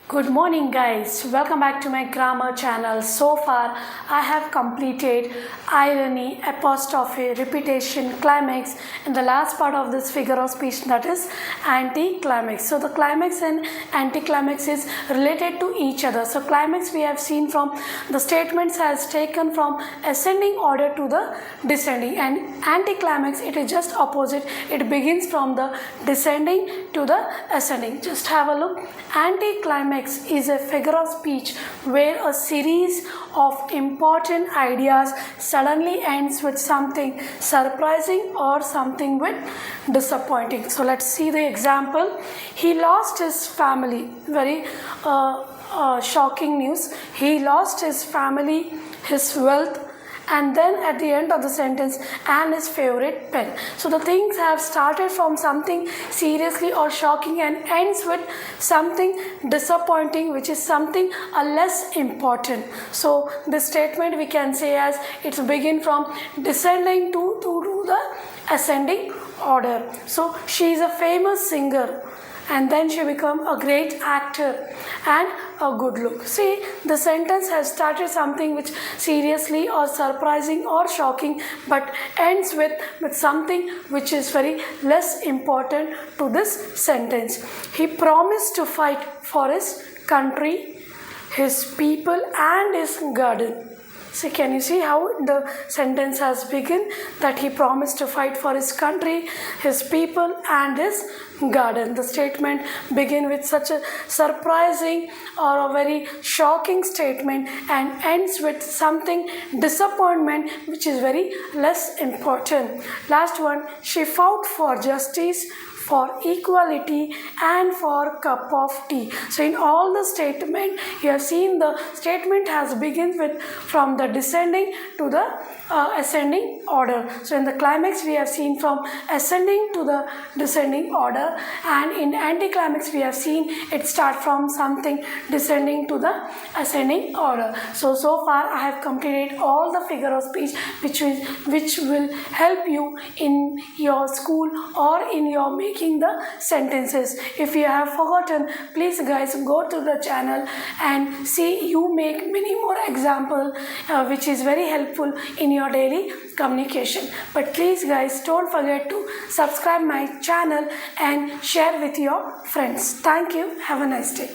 Good morning guys, welcome back to my grammar channel. So far I have completed irony, apostrophe, repetition, climax in the last part of this figure of speech, that is anti-climax. So the climax and anti-climax is related to each other. So climax we have seen from the statements has taken from ascending order to the descending, and anti-climax it is just opposite, it begins from the descending to the ascending. Just have a look. Anti-climax is a figure of speech where a series of important ideas suddenly ends with something surprising or something with disappointing. So let's see the example. He lost his family. Very shocking news. He lost his family, his wealth, and then at the end of the sentence, and his favorite pen. So the things have started from something seriously or shocking and ends with something disappointing, which is something less important. So this statement we can say as it's begin from descending to the ascending order. So she is a famous singer, and then she become a great actor and a good look. See, the sentence has started something which seriously or surprising or shocking, but ends with something which is very less important to this sentence. He promised to fight for his country, his people and his garden. So can you see how the sentence has begun, that he promised to fight for his country, his people and his garden. The statement begin with such a surprising or a very shocking statement and ends with something disappointment which is very less important. Last one, she fought for justice, for equality and for cup of tea. So in all the statement you have seen the statement has begins with from the descending to the ascending order. So in the climax we have seen from ascending to the descending order, and in anticlimax we have seen it start from something descending to the ascending order. So far I have completed all the figure of speech which will help you in your school or in your making the sentences. If you have forgotten, please guys go to the channel and see you make many more example which is very helpful in your daily communication. But please guys don't forget to subscribe my channel and share with your friends. Thank you. Have a nice day.